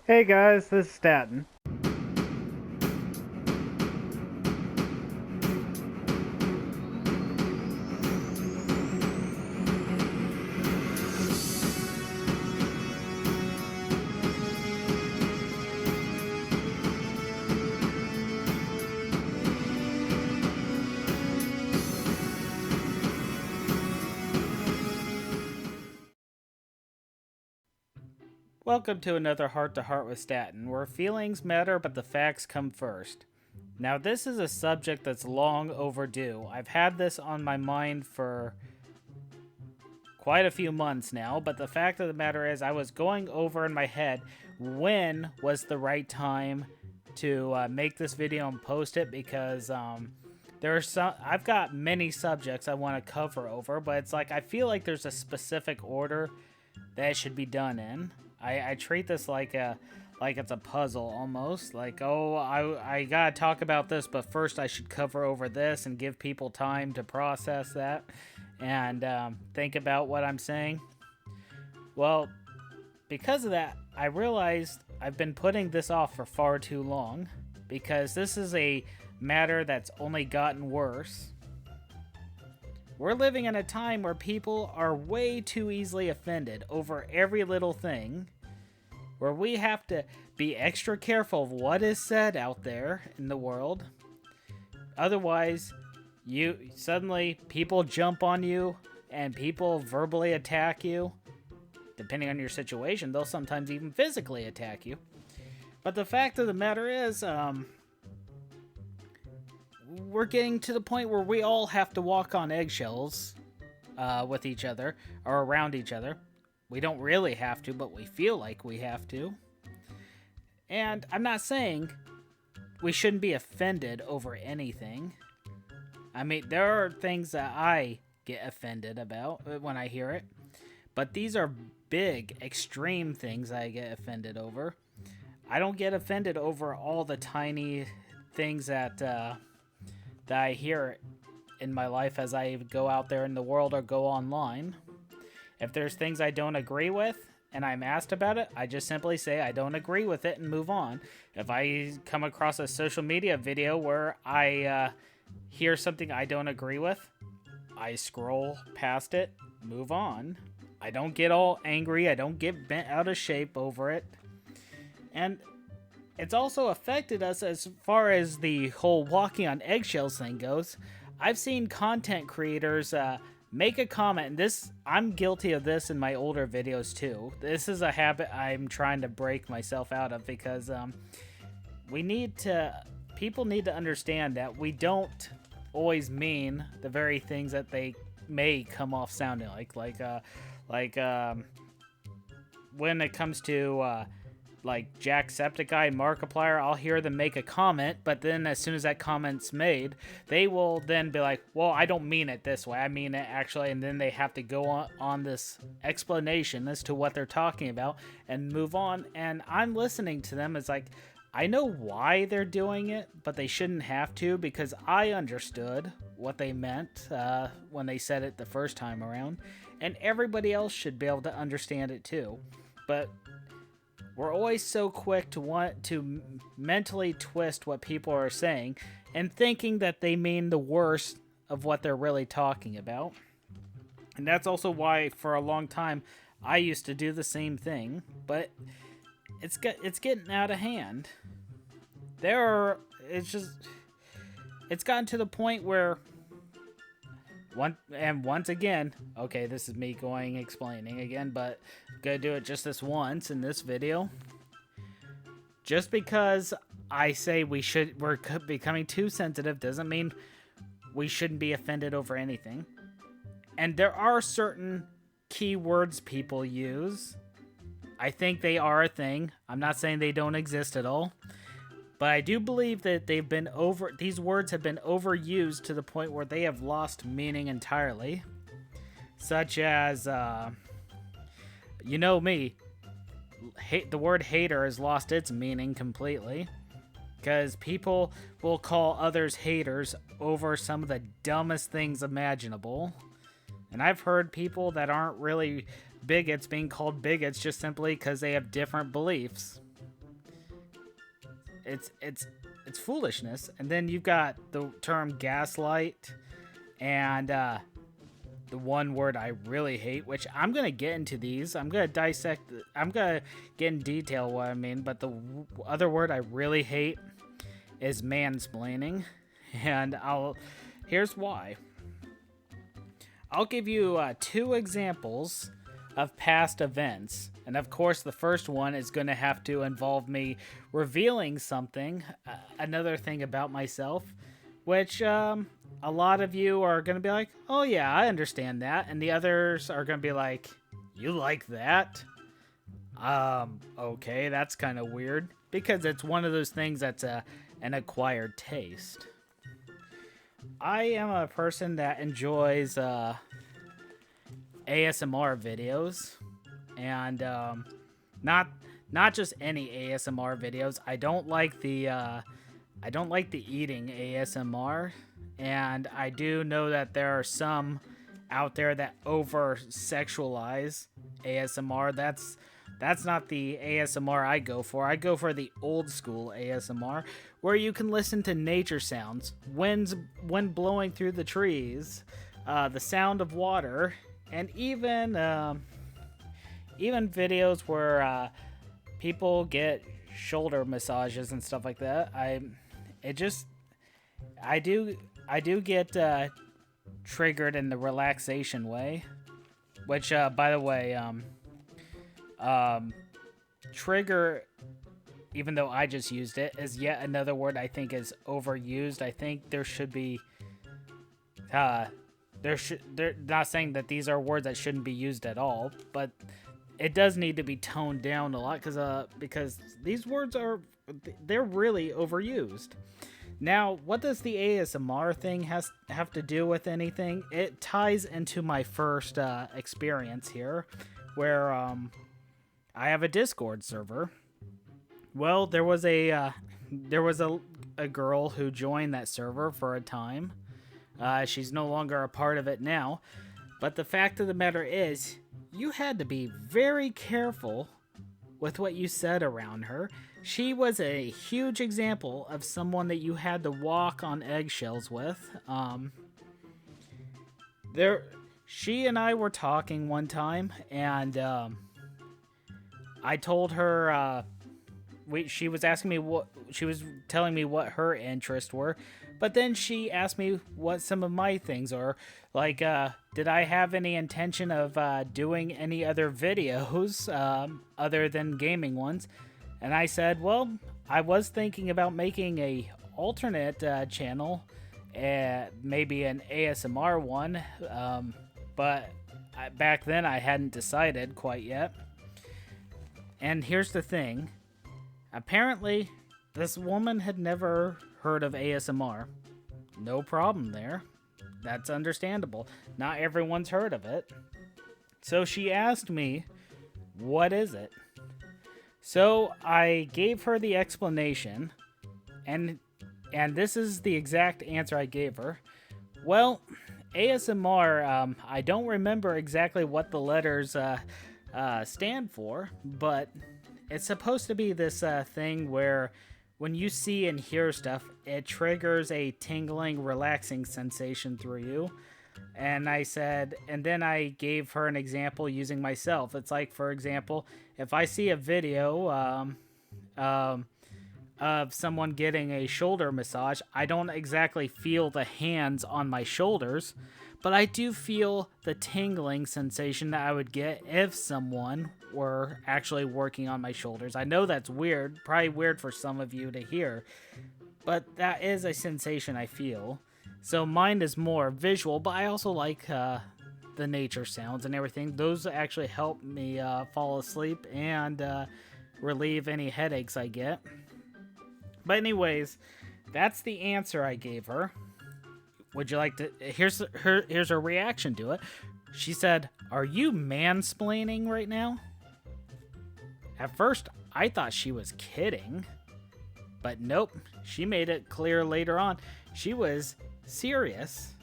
Hey guys, this is Statton. Welcome to another Heart to Heart with Statton, where feelings matter but the facts come first. Now, this is a subject that's long overdue. I've had this on my mind for quite a few months now, but the fact of the matter is, I was going over in my head when was the right time to make this video and post it because I've got many subjects I want to cover over, but it's like I feel like there's a specific order that it should be done in. I treat this like it's a puzzle almost. Like, oh, I gotta talk about this, but first I should cover over this and give people time to process that and think about what I'm saying. Well, because of that, I realized I've been putting this off for far too long because this is a matter that's only gotten worse. We're living in a time where people are way too easily offended over every little thing, where we have to be extra careful of what is said out there in the world. Otherwise, people jump on you and people verbally attack you. Depending on your situation, they'll sometimes even physically attack you. But the fact of the matter is, we're getting to the point where we all have to walk on eggshells with each other or around each other. We don't really have to, but we feel like we have to. And I'm not saying we shouldn't be offended over anything. I mean, there are things that I get offended about when I hear it, but these are big, extreme things I get offended over. I don't get offended over all the tiny things that I hear in my life as I go out there in the world or go online. If there's things I don't agree with and I'm asked about it, I just simply say I don't agree with it and move on. If I come across a social media video where I hear something I don't agree with, I scroll past it, move on. I don't get all angry. I don't get bent out of shape over it. And it's also affected us as far as the whole walking on eggshells thing goes. I've seen content creators make a comment, and I'm guilty of this in my older videos too. This is a habit I'm trying to break myself out of because people need to understand that we don't always mean the very things that they may come off sounding like when it comes to like Jacksepticeye and Markiplier, I'll hear them make a comment, but then as soon as that comment's made, they will then be like, well, I don't mean it this way, I mean it actually, and then they have to go on this explanation as to what they're talking about and move on, and I'm listening to them. It's like, I know why they're doing it, but they shouldn't have to, because I understood what they meant when they said it the first time around, and everybody else should be able to understand it too. But we're always so quick to want to mentally twist what people are saying and thinking that they mean the worst of what they're really talking about. And that's also why for a long time I used to do the same thing, but it's getting out of hand. It's gotten to the point where once again, okay, this is me explaining again, but I'm gonna do it just this once in this video. Just because I say we're becoming too sensitive doesn't mean we shouldn't be offended over anything. And there are certain key words people use. I think they are a thing. I'm not saying they don't exist at all. But I do believe that these words have been overused to the point where they have lost meaning entirely. Such as, you know me, the word hater has lost its meaning completely. Because people will call others haters over some of the dumbest things imaginable. And I've heard people that aren't really bigots being called bigots just simply because they have different beliefs. it's foolishness. And then you've got the term gaslight, and the one word I really hate, which I'm gonna get into these. I'm gonna dissect. I'm gonna get in detail what I mean. But the other word I really hate is mansplaining, and here's why. I'll give you 2 examples of past events. And of course, the first one is going to have to involve me revealing something, another thing about myself, which a lot of you are going to be like, oh yeah, I understand that. And the others are going to be like, you like that? Okay, that's kind of weird. Because it's one of those things that's an acquired taste. I am a person that enjoys ASMR videos, and not just any ASMR videos. I don't like the eating ASMR, and I do know that there are some out there that over sexualize ASMR. That's not the ASMR I go for. I go for the old school ASMR, where you can listen to nature sounds, wind blowing through the trees, the sound of water, and even videos where people get shoulder massages and stuff like that. I do get triggered in the relaxation way, which by the way, trigger, even though I just used it, is yet another word I think is overused. I think there should be they're not saying that these are words that shouldn't be used at all, but it does need to be toned down a lot because these words they're really overused. Now, what does the ASMR thing have to do with anything? It ties into my first experience here, where I have a Discord server. Well, there was a girl who joined that server for a time. She's no longer a part of it now. But the fact of the matter is, you had to be very careful with what you said around her. She was a huge example of someone that you had to walk on eggshells with. She and I were talking one time, and I told her she was asking me she was telling me what her interests were, but then she asked me what some of my things are. Like, did I have any intention of doing any other videos other than gaming ones? And I said, well, I was thinking about making a alternate channel, maybe an ASMR one, but back then I hadn't decided quite yet. And here's the thing. Apparently, this woman had never heard of ASMR. No problem there. That's understandable. Not everyone's heard of it. So she asked me, what is it? So I gave her the explanation, and this is the exact answer I gave her. Well, ASMR, I don't remember exactly what the letters stand for, but it's supposed to be this thing where when you see and hear stuff, it triggers a tingling, relaxing sensation through you. And I said, and then I gave her an example using myself. It's like, for example, if I see a video of someone getting a shoulder massage, I don't exactly feel the hands on my shoulders, but I do feel the tingling sensation that I would get if someone were actually working on my shoulders. I know that's weird, probably weird for some of you to hear, but that is a sensation I feel. So mine is more visual, but I also like the nature sounds and everything. Those actually help me fall asleep and relieve any headaches I get. But anyways, that's the answer I gave her. Would you like to... Here's her reaction to it. She said, "Are you mansplaining right now?" At first, I thought she was kidding. But nope, she made it clear later on. She was serious.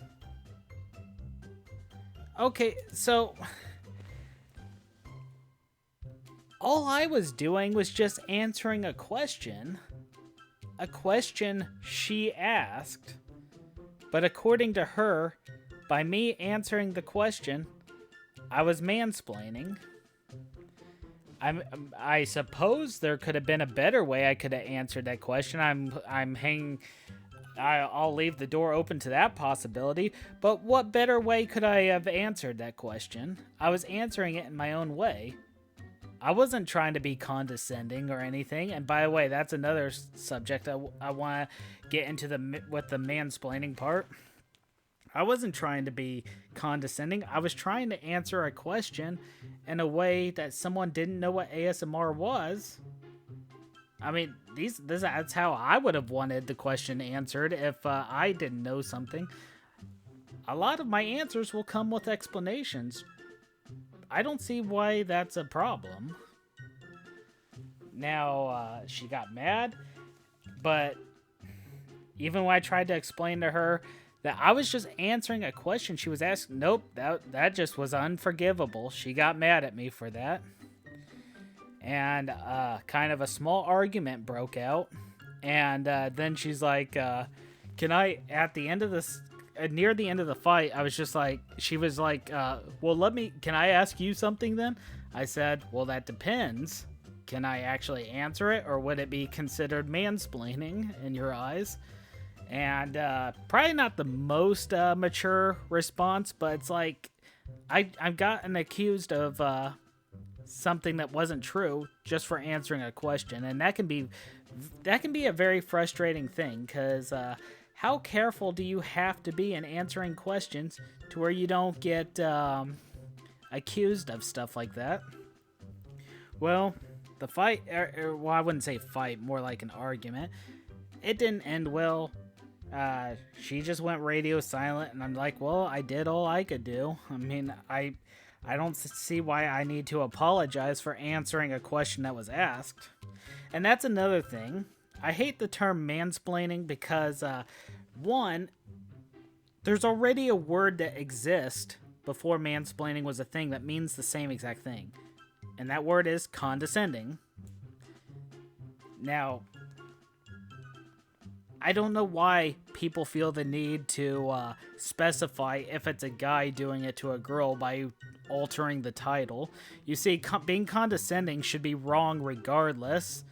Okay, so... all I was doing was just answering a question. a question she asked, but according to her, by me answering the question, I was mansplaining. I suppose there could have been a better way I could have answered that question. I'll leave the door open to that possibility, but what better way could I have answered that question? I was answering it in my own way. I wasn't trying to be condescending or anything, and by the way, that's another subject I want to get into with the mansplaining part. I wasn't trying to be condescending. I was trying to answer a question in a way that someone didn't know what ASMR was. I mean, that's how I would have wanted the question answered if I didn't know something. A lot of my answers will come with explanations. I don't see why that's a problem. Now, she got mad, but even when I tried to explain to her that I was just answering a question she was asking, nope, that just was unforgivable. She got mad at me for that. And kind of a small argument broke out. And then she's like, can I, at the end of this, near the end of the fight, I was just like, she was like, well, can I ask you something then? I said, well, that depends. Can I actually answer it, or would it be considered mansplaining in your eyes? And probably not the most mature response, but it's like, I've gotten accused of something that wasn't true just for answering a question, and that can be a very frustrating thing, because how careful do you have to be in answering questions to where you don't get accused of stuff like that? Well, the fight, well, I wouldn't say fight, more like an argument, it didn't end well. She just went radio silent, and I'm like, well, I did all I could do. I mean, I don't see why I need to apologize for answering a question that was asked. And that's another thing. I hate the term mansplaining because, one, there's already a word that exists before mansplaining was a thing that means the same exact thing. And that word is condescending. Now, I don't know why people feel the need to specify if it's a guy doing it to a girl by altering the title. You see, being condescending should be wrong regardless.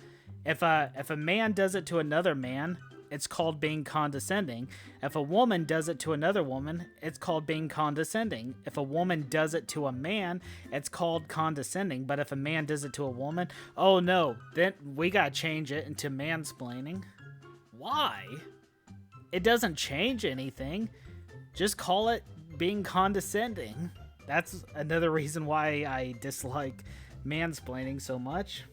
If a man does it to another man, it's called being condescending. If a woman does it to another woman, it's called being condescending. If a woman does it to a man, it's called condescending. But if a man does it to a woman, oh no, then we gotta change it into mansplaining. Why? It doesn't change anything. Just call it being condescending. That's another reason why I dislike mansplaining so much.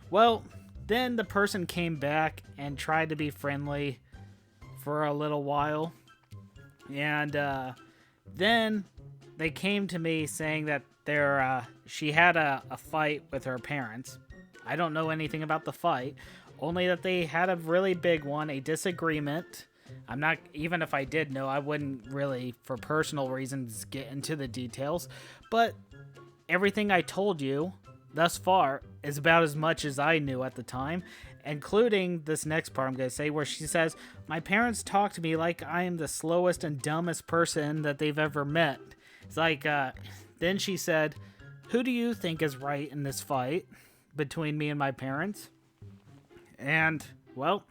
Well, then the person came back and tried to be friendly for a little while. And then they came to me saying that she had a fight with her parents. I don't know anything about the fight. Only that they had a really big one, a disagreement. I'm not, even if I did know, I wouldn't really, for personal reasons, get into the details. But everything I told you thus far is about as much as I knew at the time, including this next part I'm going to say, where she says, my parents talk to me like I am the slowest and dumbest person that they've ever met. It's like, then she said, who do you think is right in this fight between me and my parents? And, well,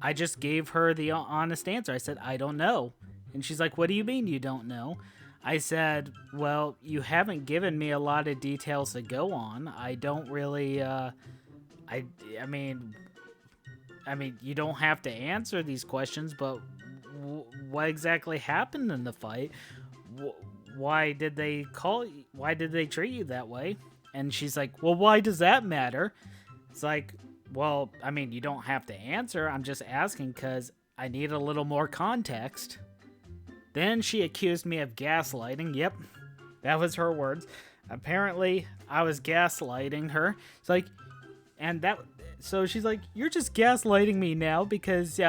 I just gave her the honest answer. I said, I don't know. And she's like, what do you mean you don't know? I said, well, you haven't given me a lot of details to go on. I don't really, I mean, you don't have to answer these questions, but what exactly happened in the fight? Why did they treat you that way? And she's like, well, why does that matter? It's like, well, I mean, you don't have to answer. I'm just asking because I need a little more context. Then she accused me of gaslighting. Yep, that was her words. Apparently, I was gaslighting her. It's like, so she's like, you're just gaslighting me now because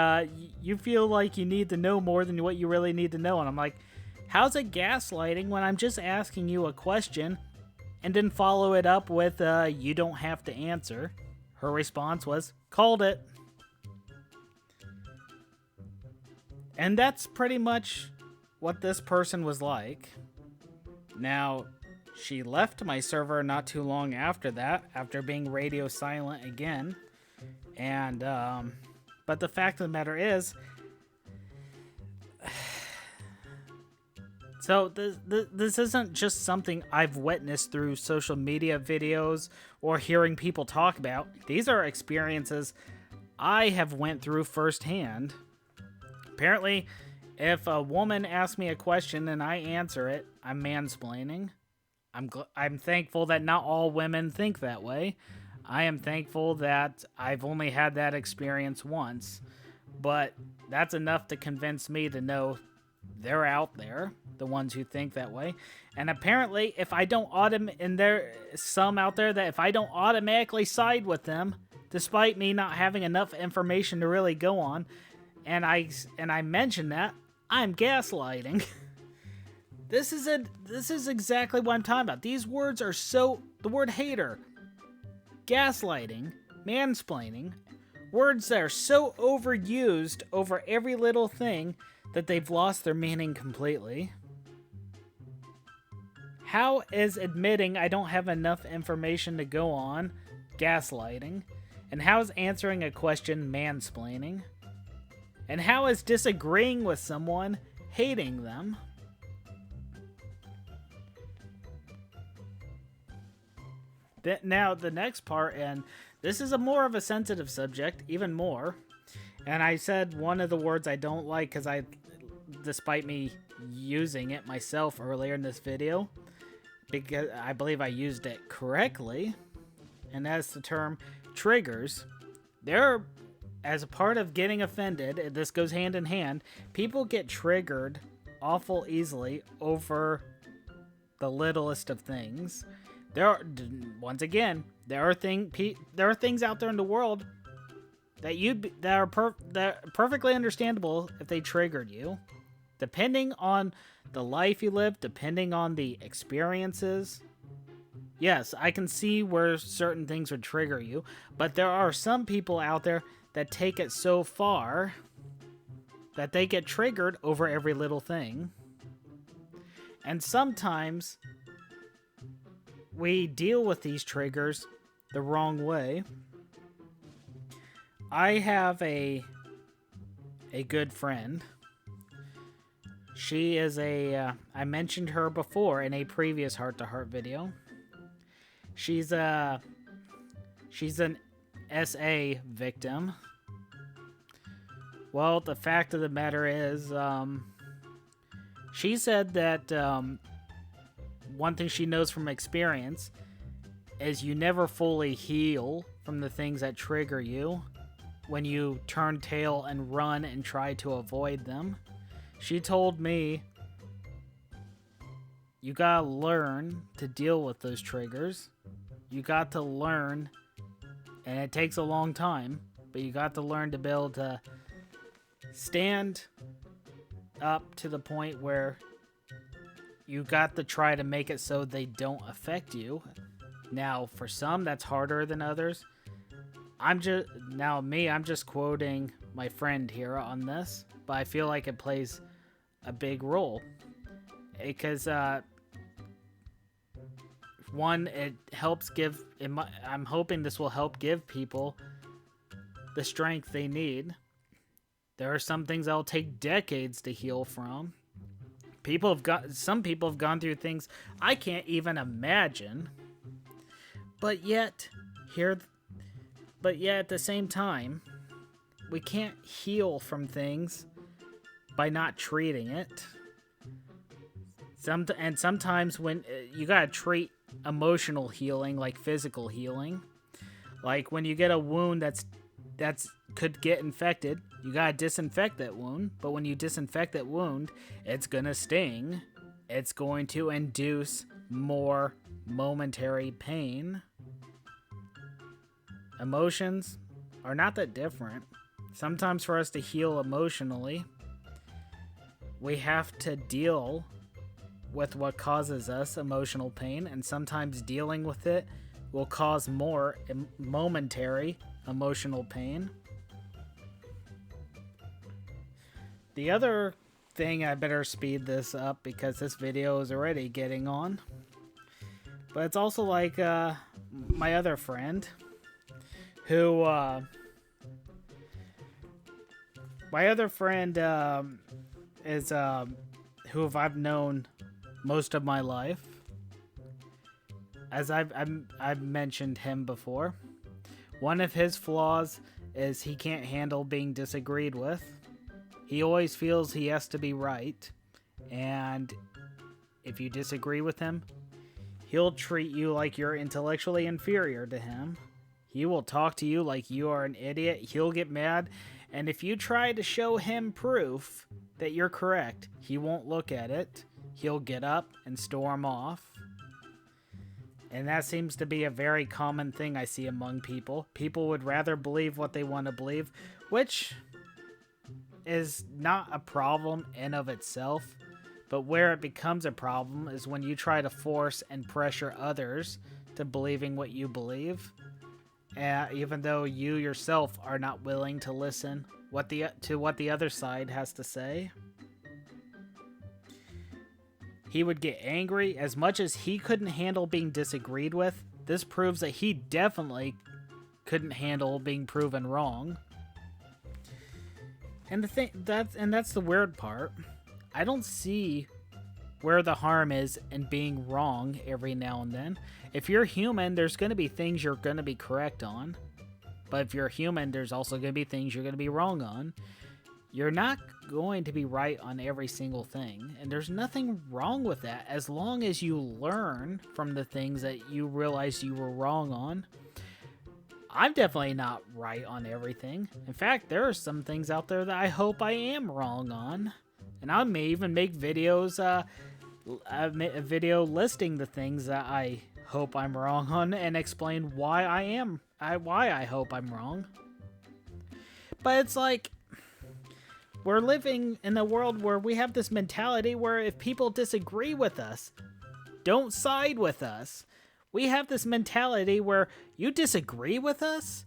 you feel like you need to know more than what you really need to know. And I'm like, how's it gaslighting when I'm just asking you a question and then follow it up with, you don't have to answer? Her response was, called it. And that's pretty much what this person was like. Now, she left my server not too long after that, after being radio silent again. And, but the fact of the matter is, so this isn't just something I've witnessed through social media videos or hearing people talk about. These are experiences I have went through firsthand. Apparently, if a woman asks me a question and I answer it, I'm mansplaining. I'm thankful that not all women think that way. I am thankful that I've only had that experience once, but that's enough to convince me to know they're out there, the ones who think that way. And apparently, if I don't and there some out there that if I don't automatically side with them, despite me not having enough information to really go on, and I mention that, I'm gaslighting. This is exactly what I'm talking about. These words are the word hater, gaslighting, mansplaining, words that are so overused over every little thing that they've lost their meaning completely. How is admitting I don't have enough information to go on gaslighting? And how is answering a question mansplaining? And how is disagreeing with someone hating them? Now, the next part, and this is more of a sensitive subject, even more. And I said one of the words I don't like because despite me using it myself earlier in this video, because I believe I used it correctly, and that's the term triggers. As a part of getting offended, this goes hand in hand, people get triggered awful easily over the littlest of things. Once again, there are things out there in the world that are perfectly understandable if they triggered you, depending on the life you live, depending on the experiences. Yes, I can see where certain things would trigger you, but there are some people out there that take it so far that they get triggered over every little thing. And sometimes we deal with these triggers the wrong way. I have a good friend. She is I mentioned her before in a previous Heart to Heart video. She's an SA victim. Well, the fact of the matter is, she said that one thing she knows from experience is you never fully heal from the things that trigger you when you turn tail and run and try to avoid them. She told me you gotta learn to deal with those triggers. You got to learn, and it takes a long time, but you got to learn to be able to stand up to the point where you got to try to make it so they don't affect you. Now, for some, that's harder than others. I'm just quoting my friend here on this, but I feel like it plays a big role. Because, one, it helps I'm hoping this will help give people the strength they need. There are some things that'll take decades to heal from. Some people have gone through things I can't even imagine. But yet at the same time, we can't heal from things by not treating it. Sometimes when you gotta treat emotional healing like physical healing. Like when you get a wound that's could get infected, you gotta disinfect that wound. But when you disinfect that wound, it's gonna sting. It's going to induce more momentary pain. Emotions are not that different. Sometimes for us to heal emotionally, we have to deal with what causes us emotional pain, and sometimes dealing with it will cause more momentary emotional pain. The other thing, I better speed this up because this video is already getting on. But it's also like my other friend who is who I've known most of my life. As I've mentioned him before. One of his flaws is he can't handle being disagreed with. He always feels he has to be right, and if you disagree with him, he'll treat you like you're intellectually inferior to him. He will talk to you like you are an idiot. He'll get mad, and if you try to show him proof that you're correct, he won't look at it. He'll get up and storm off. And that seems to be a very common thing I see among people. People would rather believe what they want to believe, which is not a problem in of itself. But where it becomes a problem is when you try to force and pressure others to believing what you believe, even though you yourself are not willing to listen to what the other side has to say. He would get angry. As much as he couldn't handle being disagreed with, this proves that he definitely couldn't handle being proven wrong. And that's the weird part. I don't see where the harm is in being wrong every now and then. If you're human, there's going to be things you're going to be correct on. But if you're human, there's also going to be things you're going to be wrong on. You're not going to be right on every single thing, and there's nothing wrong with that as long as you learn from the things that you realize you were wrong on. I'm definitely not right on everything. In fact, there are some things out there that I hope I am wrong on, and I may even make videos, a video listing the things that I hope I'm wrong on and explain why I hope I'm wrong. But it's like, we're living in a world where we have this mentality where if people disagree with us, don't side with us. We have this mentality where you disagree with us?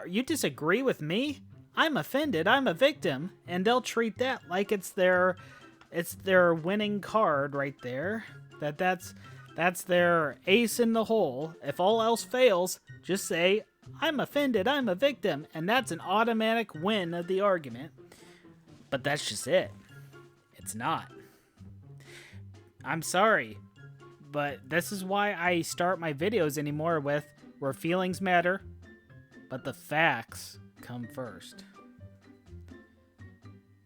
You disagree with me? I'm offended. I'm a victim. And they'll treat that like it's their winning card right there. That's their ace in the hole. If all else fails, just say, I'm offended, I'm a victim, and that's an automatic win of the argument. But that's just it. It's not. I'm sorry, but this is why I start my videos anymore with where feelings matter, but the facts come first.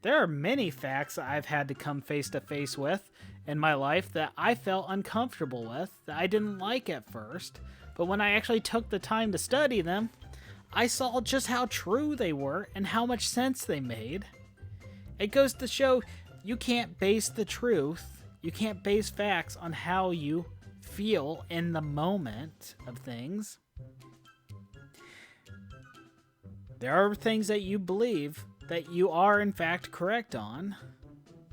There are many facts I've had to come face to face with in my life that I felt uncomfortable with, that I didn't like at first. But when I actually took the time to study them, I saw just how true they were and how much sense they made. It goes to show you can't base the truth, you can't base facts on how you feel in the moment of things. There are things that you believe that you are in fact correct on,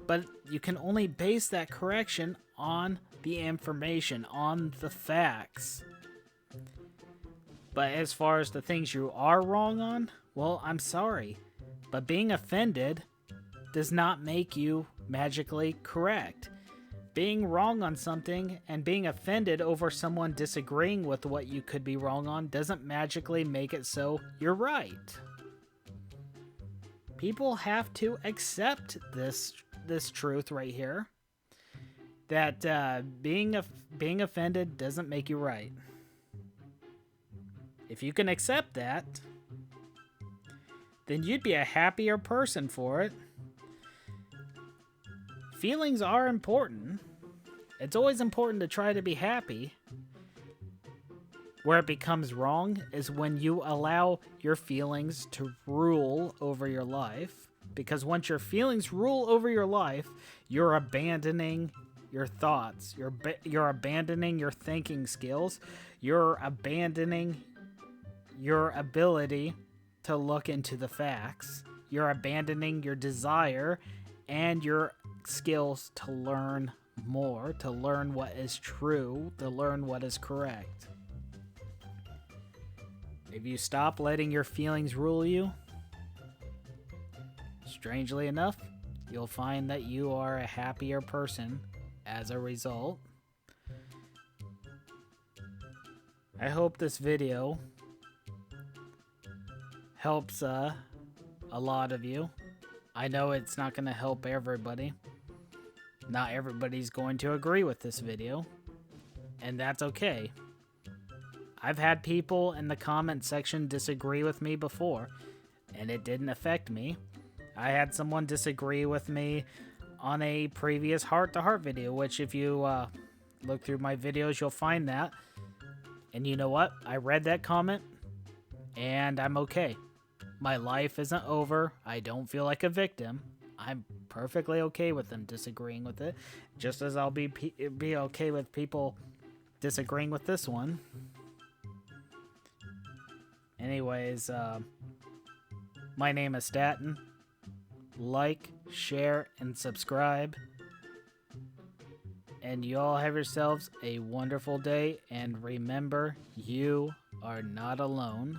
but you can only base that correction on the information, on the facts. But as far as the things you are wrong on, well, I'm sorry, but being offended does not make you magically correct. Being wrong on something and being offended over someone disagreeing with what you could be wrong on doesn't magically make it so you're right. People have to accept this truth right here, that being offended doesn't make you right. If you can accept that, then you'd be a happier person for it. Feelings are important. It's always important to try to be happy. Where it becomes wrong is when you allow your feelings to rule over your life. Because once your feelings rule over your life, you're abandoning your thoughts. You're abandoning your thinking skills. You're abandoning your ability to look into the facts. You're abandoning your desire and your skills to learn more, to learn what is true, to learn what is correct. If you stop letting your feelings rule you, strangely enough, you'll find that you are a happier person as a result. I hope this video helps a lot of you. I know it's not going to help everybody. Not everybody's going to agree with this video, and that's okay. I've had people in the comment section disagree with me before, and it didn't affect me. I had someone disagree with me on a previous heart-to-heart video, which if you look through my videos, you'll find that. And you know what? I read that comment, and I'm okay. My life isn't over. I don't feel like a victim. I'm perfectly okay with them disagreeing with it, just as I'll be okay with people disagreeing with this one. Anyways, my name is Statton. Like, share, and subscribe. And you all have yourselves a wonderful day, and remember, you are not alone.